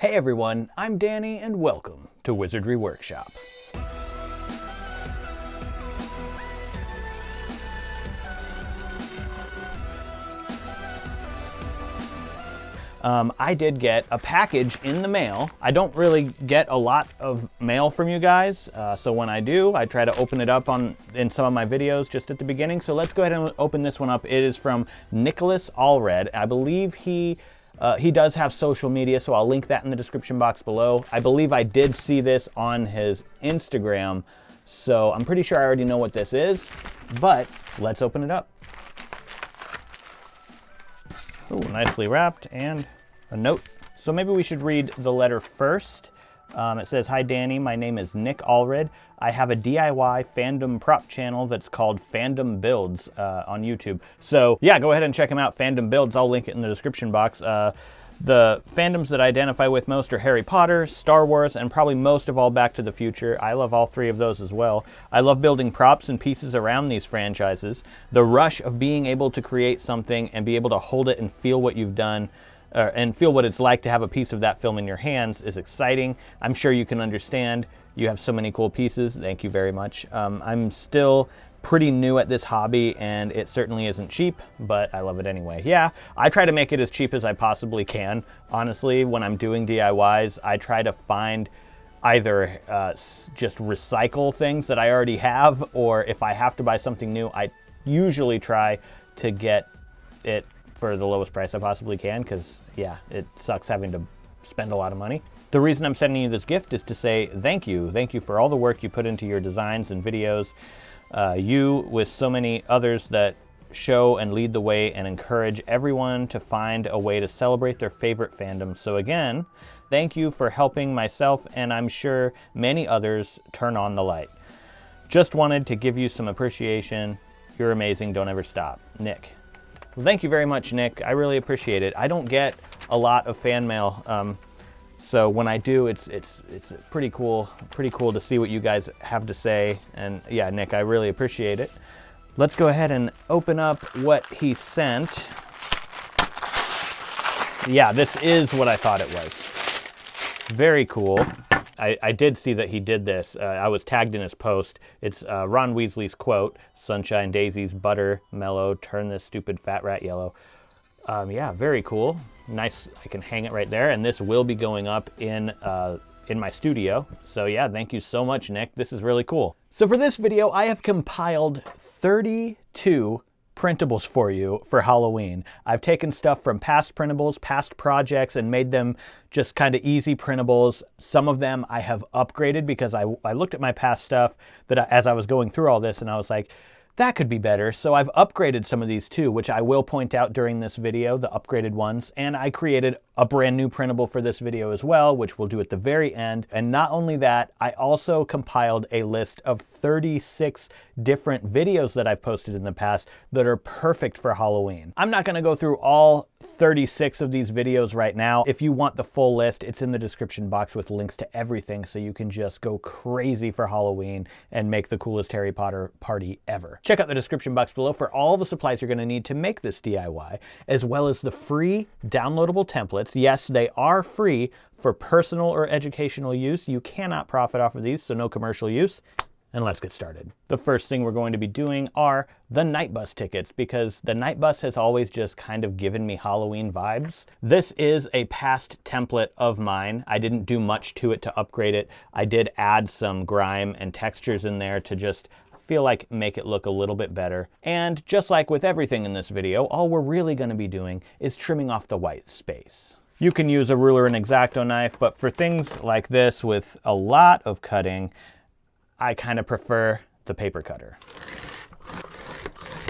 Hey everyone, I'm Danny and welcome to Wizardry Workshop. I did get a package in the mail. I don't really get a lot of mail from you guys, so when I do, I try to open it up in some of my videos just at the beginning. So let's go ahead and open this one up. It is from Nicholas Allred. I believe he does have social media, so I'll link that in the description box below. I believe I did see this on his Instagram, so I'm pretty sure I already know what this is, but let's open it up. Ooh, nicely wrapped, and a note. So maybe we should read the letter first. It says, "Hi Danny, my name is Nick Allred. I have a DIY fandom prop channel that's called Fandom Builds on YouTube." So yeah, go ahead and check them out, Fandom Builds. I'll link it in the description box. The fandoms that I identify with most are Harry Potter, Star Wars, and probably most of all Back to the Future. I love all three of those as well. I love building props and pieces around these franchises. The rush of being able to create something and be able to hold it and feel what you've done and feel what it's like to have a piece of that film in your hands is exciting. I'm sure you can understand. You have so many cool pieces. Thank you very much. I'm still pretty new at this hobby and it certainly isn't cheap, but I love it anyway. Yeah, I try to make it as cheap as I possibly can. Honestly, when I'm doing DIYs, I try to find either just recycle things that I already have, or if I have to buy something new, I usually try to get it for the lowest price I possibly can, because yeah, it sucks having to spend a lot of money. The reason I'm sending you this gift is to say thank you. Thank you for all the work you put into your designs and videos. You, with so many others that show and lead the way and encourage everyone to find a way to celebrate their favorite fandom. So again, thank you for helping myself and I'm sure many others turn on the light. Just wanted to give you some appreciation. You're amazing. Don't ever stop. Nick. Well, thank you very much, Nick. I really appreciate it. I don't get a lot of fan mail. So when I do, it's pretty cool to see what you guys have to say. And yeah, Nick, I really appreciate it. Let's go ahead and open up what he sent. Yeah, this is what I thought it was. Very cool. I did see that he did this. I was tagged in his post. It's Ron Weasley's quote, "Sunshine daisies, butter, mellow, turn this stupid fat rat yellow." Yeah, very cool. Nice, I can hang it right there, and this will be going up in my studio. So yeah, thank you so much, Nick. This is really cool. So for this video, I have compiled 32 printables for you for Halloween. I've taken stuff from past printables, past projects, and made them just kind of easy printables. Some of them I have upgraded because I looked at my past stuff as I was going through all this, and I was like, that could be better. So I've upgraded some of these too, which I will point out during this video, the upgraded ones. And I created a brand new printable for this video as well, which we'll do at the very end. And not only that, I also compiled a list of 36 different videos that I've posted in the past that are perfect for Halloween. I'm not gonna go through all 36 of these videos right now. If you want the full list, it's in the description box with links to everything, so you can just go crazy for Halloween and make the coolest Harry Potter party ever. Check out the description box below for all the supplies you're gonna need to make this DIY, as well as the free downloadable templates. Yes, they are free for personal or educational use. You cannot profit off of these, so no commercial use. And let's get started. The first thing we're going to be doing are the night bus tickets, because the night bus has always just kind of given me Halloween vibes. This is a past template of mine. I didn't do much to it to upgrade it. I did add some grime and textures in there to just feel like make it look a little bit better. And just like with everything in this video, all we're really gonna be doing is trimming off the white space. You can use a ruler and X-Acto knife, but for things like this with a lot of cutting, I kind of prefer the paper cutter.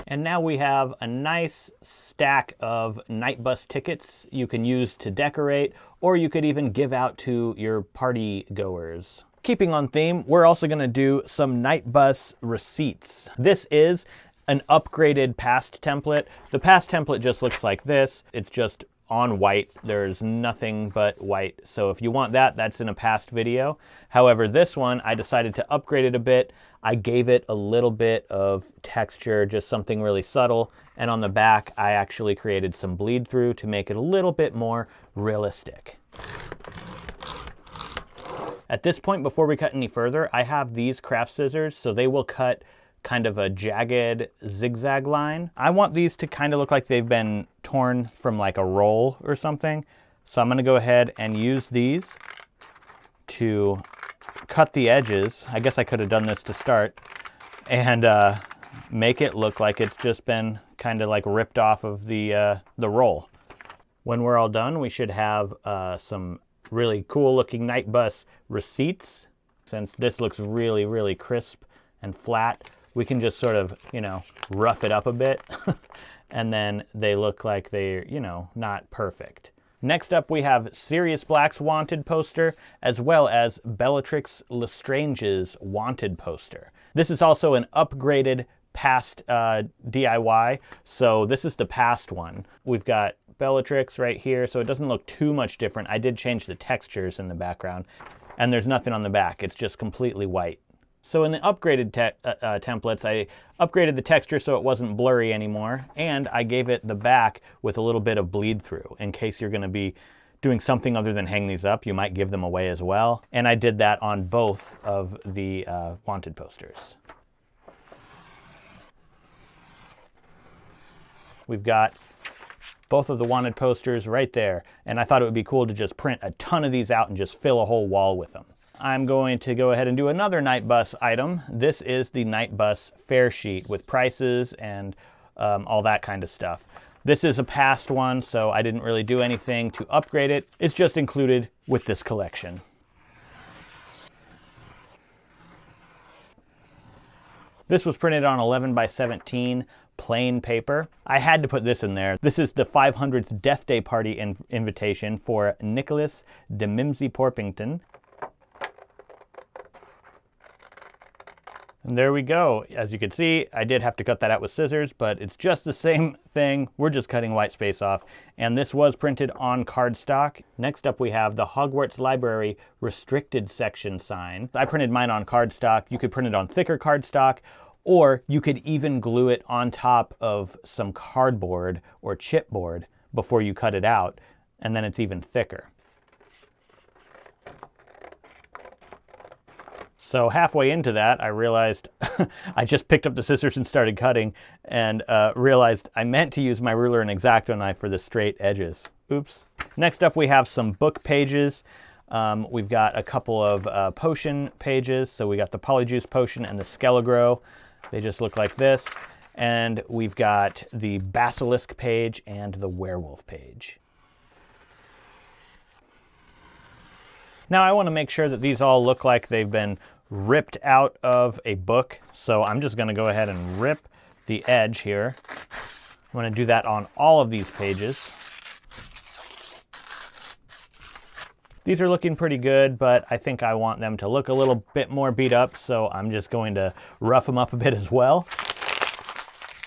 And now we have a nice stack of night bus tickets you can use to decorate, or you could even give out to your party goers. Keeping on theme, we're also gonna do some night bus receipts. This is an upgraded past template. The past template just looks like this. It's just on white. There's nothing but white. So if you want that, that's in a past video. However, this one, I decided to upgrade it a bit. I gave it a little bit of texture, just something really subtle. And on the back, I actually created some bleed through to make it a little bit more realistic. At this point, before we cut any further, I have these craft scissors, so they will cut kind of a jagged zigzag line. I want these to kind of look like they've been torn from like a roll or something. So I'm gonna go ahead and use these to cut the edges. I guess I could have done this to start, and make it look like it's just been kind of like ripped off of the roll. When we're all done, we should have some really cool looking night bus receipts. Since this looks really, really crisp and flat, we can just sort of, you know, rough it up a bit and then they look like they're, you know, not perfect. Next up, we have Sirius Black's Wanted poster, as well as Bellatrix Lestrange's Wanted poster. This is also an upgraded past DIY, so this is the past one. We've got Bellatrix right here, so it doesn't look too much different. I did change the textures in the background, and there's nothing on the back. It's just completely white. So in the upgraded templates, I upgraded the texture so it wasn't blurry anymore, and I gave it the back with a little bit of bleed through. In case you're going to be doing something other than hang these up, you might give them away as well. And I did that on both of the Wanted posters. We've got both of the Wanted posters right there, and I thought it would be cool to just print a ton of these out and just fill a whole wall with them. I'm going to go ahead and do another Night Bus item. This is the Night Bus fare sheet with prices and all that kind of stuff. This is a past one, so I didn't really do anything to upgrade it. It's just included with this collection. This was printed on 11 by 17 plain paper. I had to put this in there. This is the 500th Death Day party invitation for Nicholas de Mimsy Porpington. And there we go. As you can see, I did have to cut that out with scissors, but it's just the same thing. We're just cutting white space off. And this was printed on cardstock. Next up, we have the Hogwarts Library restricted section sign. I printed mine on cardstock. You could print it on thicker cardstock, or you could even glue it on top of some cardboard or chipboard before you cut it out, and then it's even thicker. So halfway into that, I realized I just picked up the scissors and started cutting, and realized I meant to use my ruler and X-Acto knife for the straight edges. Oops. Next up, we have some book pages. We've got a couple of potion pages. So we got the Polyjuice potion and the Skelegro. They just look like this. And we've got the Basilisk page and the Werewolf page. Now I want to make sure that these all look like they've been ripped out of a book. So I'm just going to go ahead and rip the edge here. I'm going to do that on all of these pages. These are looking pretty good, but I think I want them to look a little bit more beat up, so I'm just going to rough them up a bit as well.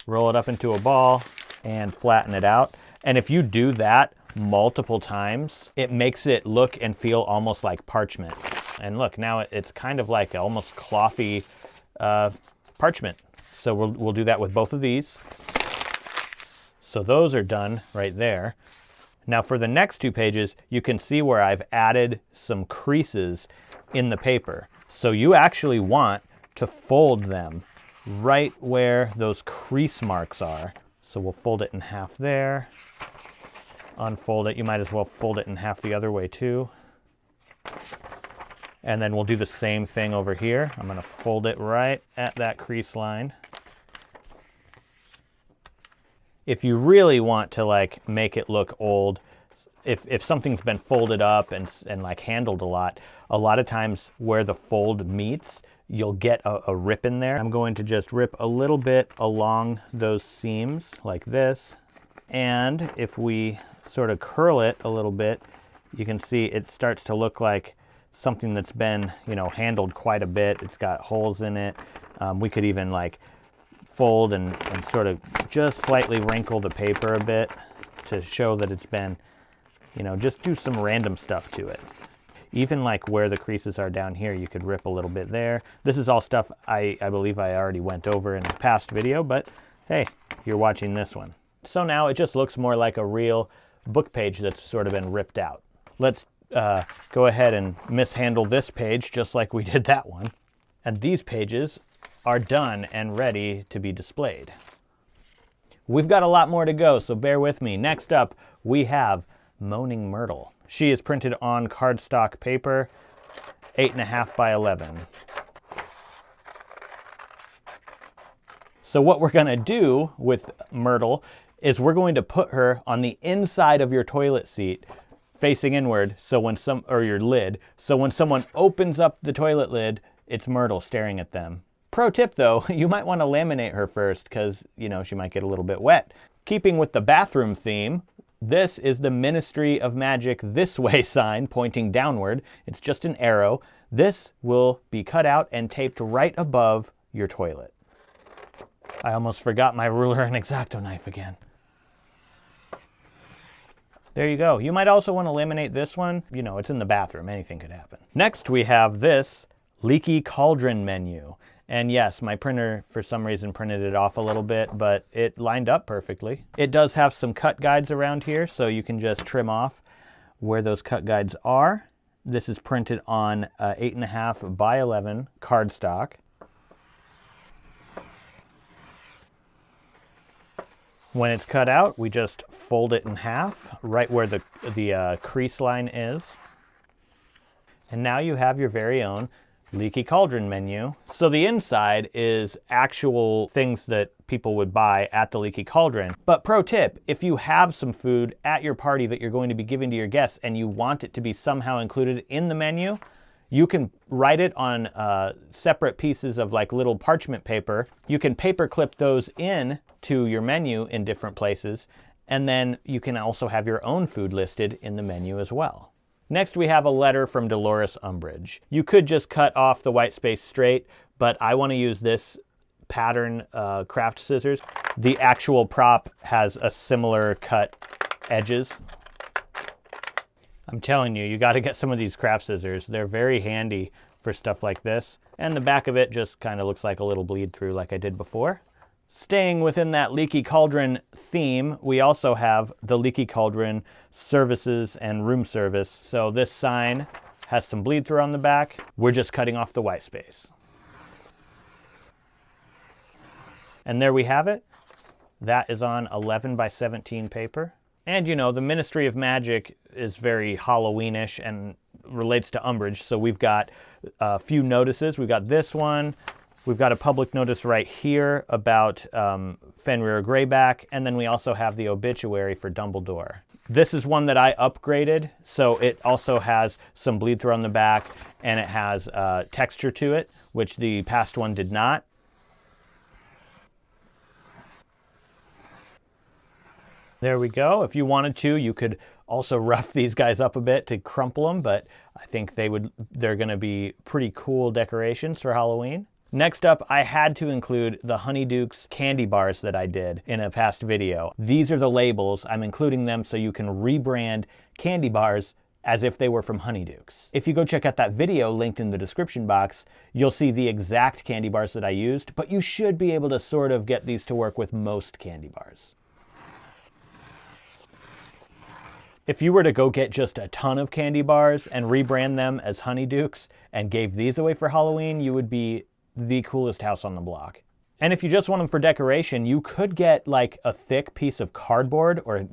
Roll it up into a ball and flatten it out. And if you do that multiple times, it makes it look and feel almost like parchment. And look, now it's kind of like almost clothy parchment. So we'll do that with both of these. So those are done right there. Now for the next two pages, you can see where I've added some creases in the paper. So you actually want to fold them right where those crease marks are. So we'll fold it in half there. Unfold it. You might as well fold it in half the other way too. And then we'll do the same thing over here. I'm going to fold it right at that crease line. If you really want to like make it look old, if something's been folded up and like handled a lot of times where the fold meets, you'll get a rip in there. I'm going to just rip a little bit along those seams like this. And if we sort of curl it a little bit, you can see it starts to look like something that's been, you know, handled quite a bit. It's got holes in it. We could even like fold and sort of just slightly wrinkle the paper a bit to show that it's been, you know, just do some random stuff to it. Even like where the creases are down here, you could rip a little bit there. This is all stuff I believe I already went over in a past video, but hey, you're watching this one. So now it just looks more like a real book page that's sort of been ripped out. Let's go ahead and mishandle this page just like we did that one. And these pages are done and ready to be displayed. We've got a lot more to go, so bear with me. Next up, we have Moaning Myrtle. She is printed on cardstock paper, 8.5 by 11. So what we're gonna do with Myrtle is we're going to put her on the inside of your toilet seat, facing inward, so when your lid, so when someone opens up the toilet lid, it's Myrtle staring at them. Pro tip though, you might want to laminate her first because, you know, she might get a little bit wet. Keeping with the bathroom theme, this is the Ministry of Magic This Way sign pointing downward. It's just an arrow. This will be cut out and taped right above your toilet. I almost forgot my ruler and X-Acto knife again. There you go. You might also want to laminate this one. You know, it's in the bathroom. Anything could happen. Next, we have this Leaky Cauldron menu. And yes, my printer, for some reason, printed it off a little bit, but it lined up perfectly. It does have some cut guides around here, so you can just trim off where those cut guides are. This is printed on 8.5 by 11 cardstock. When it's cut out, we just fold it in half, right where the crease line is. And now you have your very own Leaky Cauldron menu. So the inside is actual things that people would buy at the Leaky Cauldron. But pro tip, if you have some food at your party that you're going to be giving to your guests and you want it to be somehow included in the menu, you can write it on separate pieces of like little parchment paper. You can paper clip those in to your menu in different places, and then you can also have your own food listed in the menu as well. Next, we have a letter from Dolores Umbridge. You could just cut off the white space straight, but I want to use this pattern craft scissors. The actual prop has a similar cut edges. I'm telling you, you got to get some of these craft scissors. They're very handy for stuff like this. And the back of it just kind of looks like a little bleed through like I did before. Staying within that Leaky Cauldron theme, we also have the Leaky Cauldron services and room service. So this sign has some bleed through on the back. We're just cutting off the white space. And there we have it. That is on 11 by 17 paper. And you know, the Ministry of Magic is very Halloweenish and relates to Umbridge. So we've got a few notices. We've got this one. We've got a public notice right here about Fenrir Greyback, and then we also have the obituary for Dumbledore. This is one that I upgraded, so it also has some bleed through on the back, and it has texture to it, which the past one did not. There we go. If you wanted to, you could also rough these guys up a bit to crumple them, but I think they're going to be pretty cool decorations for Halloween. Next up, I had to include the Honeydukes candy bars that I did in a past video. These are the labels. I'm including them so you can rebrand candy bars as if they were from Honeydukes. If you go check out that video linked in the description box, you'll see the exact candy bars that I used, but you should be able to sort of get these to work with most candy bars. If you were to go get just a ton of candy bars and rebrand them as Honeydukes and gave these away for Halloween, you would be the coolest house on the block. And if you just want them for decoration, you could get like a thick piece of cardboard or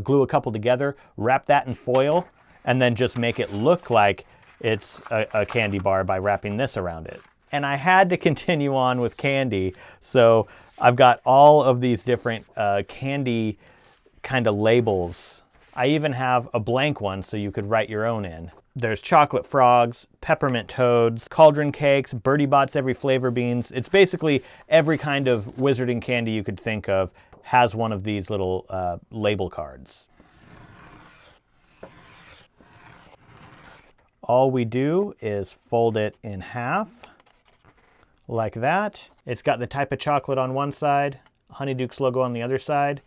glue a couple together, wrap that in foil, and then just make it look like it's a candy bar by wrapping this around it. And I had to continue on with candy, so I've got all of these different candy kind of labels. I even have a blank one so you could write your own in. There's chocolate frogs, peppermint toads, cauldron cakes, Birdie Bots every flavor beans. It's basically every kind of wizarding candy you could think of has one of these little label cards. All we do is fold it in half like that. It's got the type of chocolate on one side, Honeydukes logo on the other side.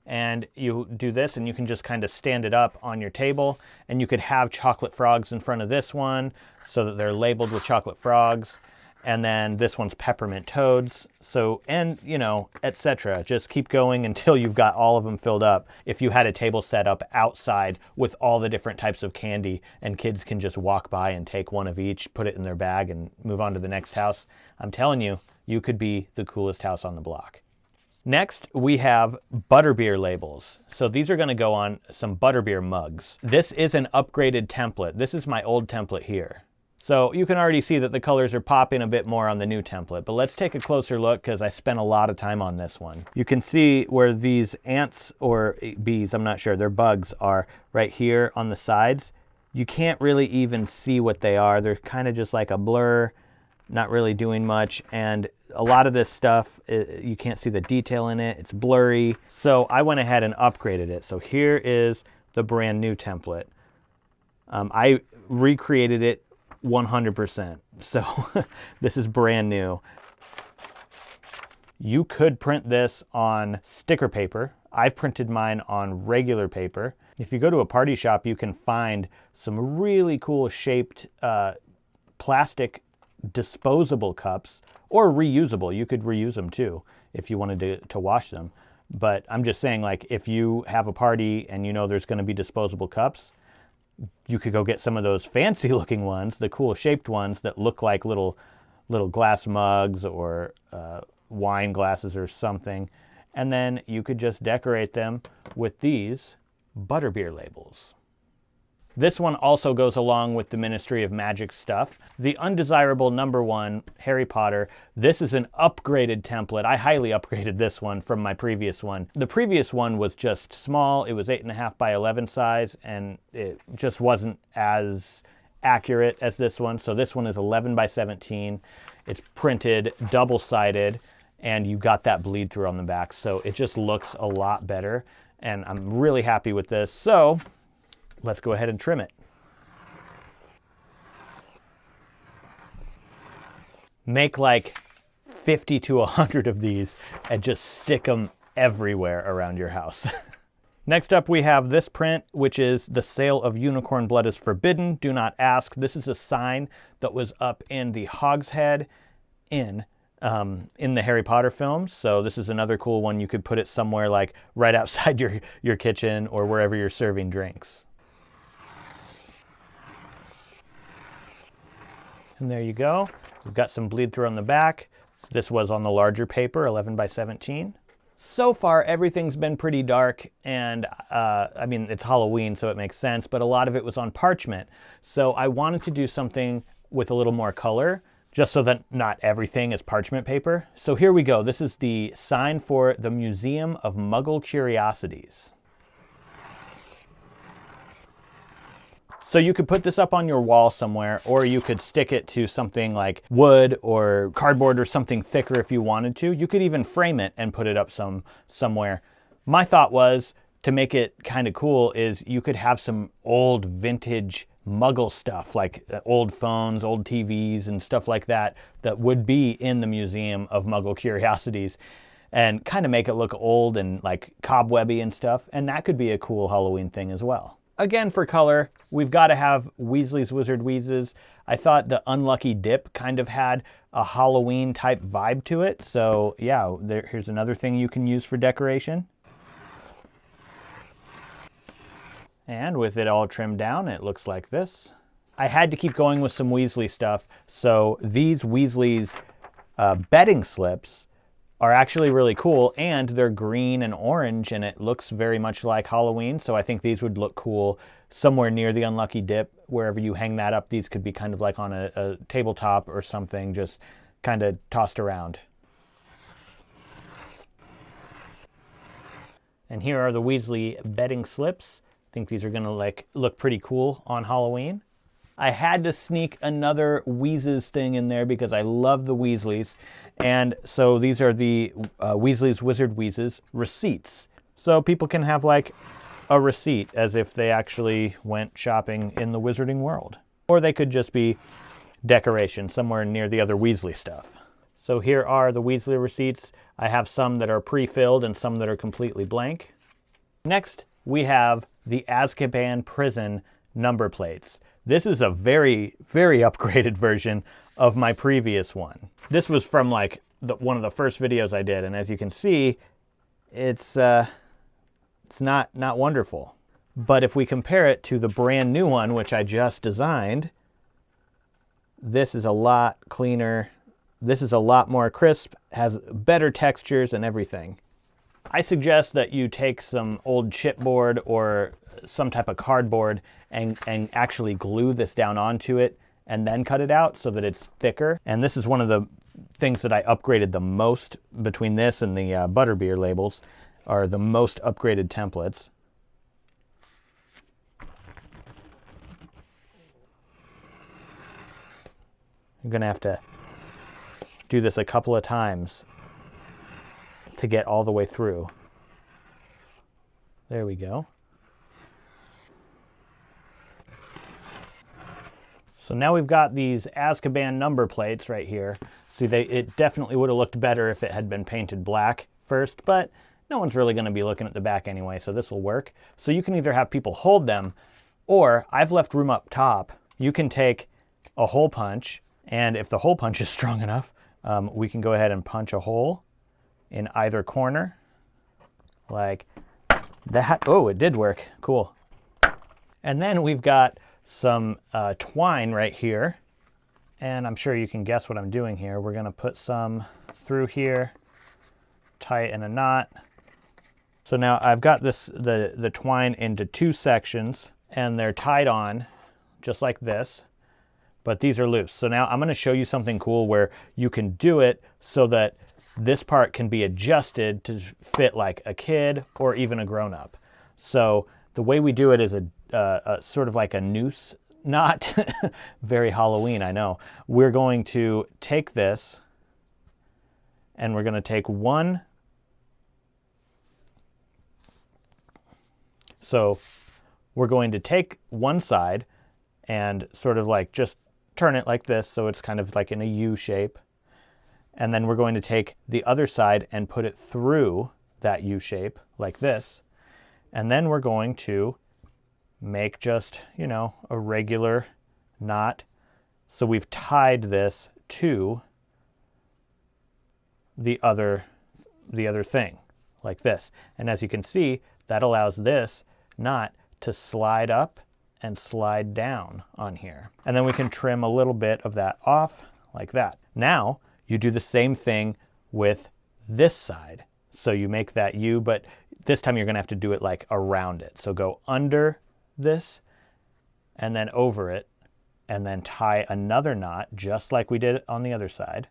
And you do this and you can just kind of stand it up on your table, and you could have chocolate frogs in front of this one so that they're labeled with chocolate frogs. And then this one's peppermint toads. So, and you know, etc. Just keep going until you've got all of them filled up. If you had a table set up outside with all the different types of candy and kids can just walk by and take one of each, put it in their bag and move on to the next house, I'm telling you, you could be the coolest house on the block. Next, we have Butterbeer Labels. So these are gonna go on some Butterbeer mugs. This is an upgraded template. This is my old template here. So you can already see that the colors are popping a bit more on the new template, but let's take a closer look because I spent a lot of time on this one. You can see where these ants or bees, I'm not sure, they're bugs, are right here on the sides. You can't really even see what they are. They're kind of just like a blur, not really doing much. And a lot of this stuff, you can't see the detail in it. It's blurry. So I went ahead and upgraded it. So here is the brand new template. I recreated it 100%. So this is brand new. You could print this on sticker paper. I've printed mine on regular paper. If you go to a party shop, you can find some really cool shaped plastic disposable cups, or reusable. You could reuse them too if you wanted to wash them. But I'm just saying, like, if you have a party and you know there's going to be disposable cups, you could go get some of those fancy looking ones, the cool shaped ones that look like little glass mugs or wine glasses or something. And then you could just decorate them with these Butterbeer labels. This one also goes along with the Ministry of Magic stuff. The Undesirable #1 Harry Potter. This is an upgraded template. I highly upgraded this one from my previous one. The previous one was just small. It was 8.5 by 11 size, and it just wasn't as accurate as this one. So this one is 11 by 17. It's printed double-sided, and you got that bleed through on the back. So it just looks a lot better, and I'm really happy with this. So let's go ahead and trim it. Make like 50 to 100 of these and just stick them everywhere around your house. Next up, we have this print, which is The Sale of Unicorn Blood is Forbidden. Do not ask. This is a sign that was up in the Hogshead Inn in the Harry Potter films. So this is another cool one. You could put it somewhere like right outside your kitchen or wherever you're serving drinks. And there you go. We've got some bleed through on the back. This was on the larger paper, 11 by 17. So far, everything's been pretty dark, and I mean, it's Halloween, so it makes sense, but a lot of it was on parchment. So I wanted to do something with a little more color, just so that not everything is parchment paper. So here we go. This is the sign for the Museum of Muggle Curiosities. So you could put this up on your wall somewhere, or you could stick it to something like wood or cardboard or something thicker if you wanted to. You could even frame it and put it up somewhere. My thought was, to make it kind of cool, is you could have some old vintage Muggle stuff, like old phones, old TVs and stuff like that, that would be in the Museum of Muggle Curiosities, and kind of make it look old and like cobwebby and stuff. And that could be a cool Halloween thing as well. Again, for color, we've got to have Weasley's Wizard Wheezes. I thought the Unlucky Dip kind of had a Halloween type vibe to it. So yeah, here's another thing you can use for decoration. And with it all trimmed down, it looks like this. I had to keep going with some Weasley stuff. So these Weasley's bedding slips are actually really cool, and they're green and orange, and it looks very much like Halloween. So I think these would look cool somewhere near the Unlucky Dip. Wherever you hang that up, these could be kind of like on a tabletop or something, just kind of tossed around. And here are the Weasley bedding slips. I think these are gonna look pretty cool on Halloween. I had to sneak another Wheezes thing in there because I love the Weasleys. And so these are the Weasley's Wizard Wheezes Receipts. So people can have like a receipt as if they actually went shopping in the wizarding world. Or they could just be decoration somewhere near the other Weasley stuff. So here are the Weasley receipts. I have some that are pre-filled and some that are completely blank. Next, we have the Azkaban Prison number plates. This is a very, very upgraded version of my previous one. This was from like one of the first videos I did, and as you can see, it's not wonderful. But if we compare it to the brand new one, which I just designed, this is a lot cleaner. This is a lot more crisp, has better textures and everything. I suggest that you take some old chipboard or some type of cardboard and actually glue this down onto it and then cut it out so that it's thicker. And this is one of the things that I upgraded the most between this and the Butterbeer Labels, are the most upgraded templates. I'm gonna have to do this a couple of times to get all the way through. There we go. So now we've got these Azkaban number plates right here. See, it definitely would have looked better if it had been painted black first, but no one's really gonna be looking at the back anyway, so this will work. So you can either have people hold them, or I've left room up top. You can take a hole punch, and if the hole punch is strong enough, we can go ahead and punch a hole in either corner, like that. Oh, it did work, cool. And then we've got some twine right here, and I'm sure you can guess what I'm doing here. We're gonna put some through here, tie it in a knot. So now I've got the twine into two sections, and they're tied on just like this, but these are loose. So now I'm gonna show you something cool where you can do it so that this part can be adjusted to fit like a kid or even a grown-up. So the way we do it is a sort of like a noose knot. Very Halloween, I know. We're going to take this and we're gonna take one. So we're going to take one side and sort of like just turn it like this, so it's kind of like in a U shape. And then we're going to take the other side and put it through that U shape like this. And then we're going to make just, you know, a regular knot. So we've tied this to the other thing like this. And as you can see, that allows this knot to slide up and slide down on here. And then we can trim a little bit of that off like that. Now you do the same thing with this side. So you make that U, but this time you're gonna have to do it like around it. So go under this and then over it, and then tie another knot just like we did on the other side.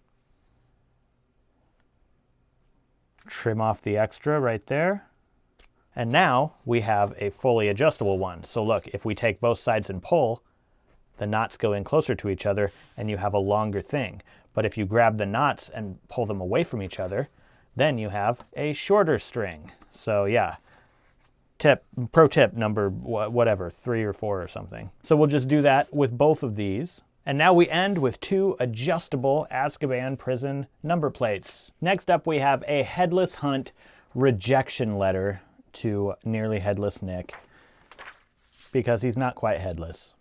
Trim off the extra right there. And now we have a fully adjustable one. So look, if we take both sides and pull, the knots go in closer to each other and you have a longer thing. But if you grab the knots and pull them away from each other, then you have a shorter string. So yeah, pro tip number whatever, 3 or 4 or something. So we'll just do that with both of these. And now we end with 2 adjustable Azkaban prison number plates. Next up we have a Headless Hunt rejection letter to Nearly Headless Nick, because he's not quite headless.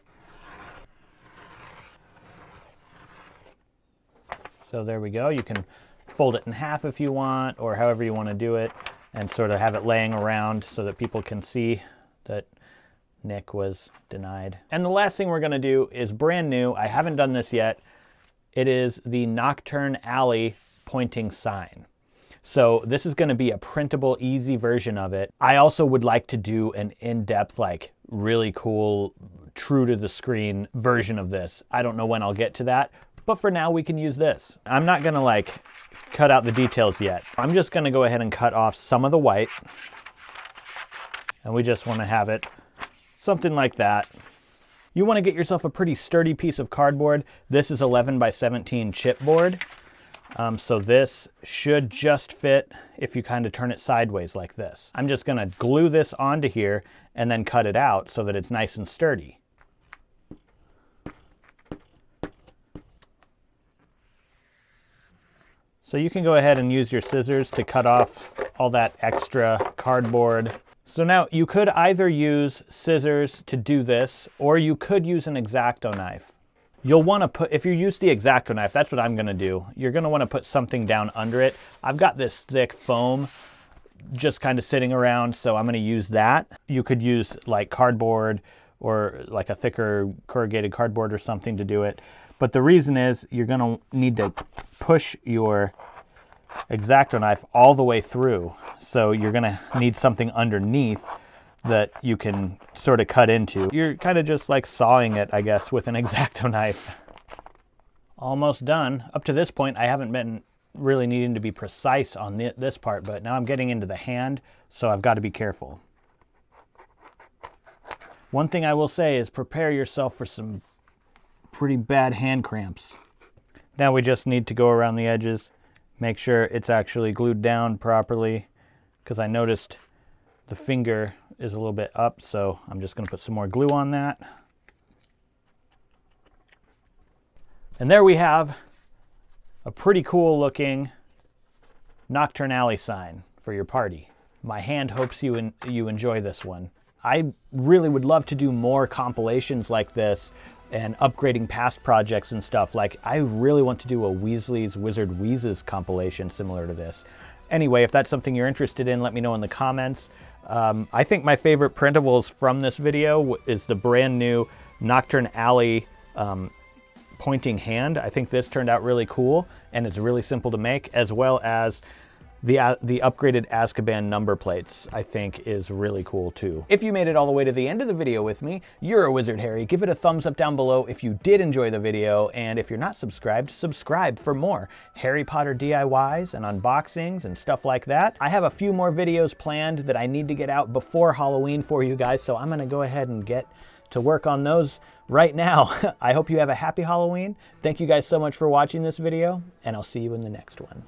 So there we go. You can fold it in half if you want, or however you want to do it, and sort of have it laying around so that people can see that Nick was denied. And the last thing we're going to do is brand new. I haven't done this yet. It is the Nocturn Alley pointing sign. So this is going to be a printable, easy version of it. I also would like to do an in-depth, like really cool, true to the screen version of this. I don't know when I'll get to that, but for now we can use this. I'm not going to like cut out the details yet. I'm just going to go ahead and cut off some of the white. And we just want to have it something like that. You want to get yourself a pretty sturdy piece of cardboard. This is 11 by 17 chipboard. So this should just fit if you kind of turn it sideways like this. I'm just going to glue this onto here and then cut it out so that it's nice and sturdy. So you can go ahead and use your scissors to cut off all that extra cardboard So now you could either use scissors to do this, or you could use an X-Acto knife. You'll want to put, if you use the X-Acto knife, that's what I'm going to do. You're going to want to put something down under it. I've got this thick foam just kind of sitting around, so I'm going to use that. You could use like cardboard or like a thicker corrugated cardboard or something to do it. But the reason is you're going to need to push your X-Acto knife all the way through. So you're going to need something underneath that you can sort of cut into. You're kind of just like sawing it, I guess, with an X-Acto knife. Almost done. Up to this point, I haven't been really needing to be precise on this part, but now I'm getting into the hand, so I've got to be careful. One thing I will say is prepare yourself for some pretty bad hand cramps. Now we just need to go around the edges, make sure it's actually glued down properly, because I noticed the finger is a little bit up, so I'm just going to put some more glue on that. And there we have a pretty cool looking Nocturn Alley sign for your party. My hand hopes you enjoy this one. I really would love to do more compilations like this and upgrading past projects and stuff. Like, I really want to do a Weasley's Wizard Wheezes compilation similar to this. Anyway, if that's something you're interested in, let me know in the comments. I think my favorite printables from this video is the brand new Nocturn Alley pointing hand. I think this turned out really cool, and it's really simple to make, as well as the upgraded Azkaban number plates, I think is really cool too. If you made it all the way to the end of the video with me, you're a wizard, Harry. Give it a thumbs up down below if you did enjoy the video, and if you're not subscribed, subscribe for more Harry Potter DIYs and unboxings and stuff like that. I have a few more videos planned that I need to get out before Halloween for you guys, so I'm gonna go ahead and get to work on those right now. I hope you have a happy Halloween. Thank you guys so much for watching this video, and I'll see you in the next one.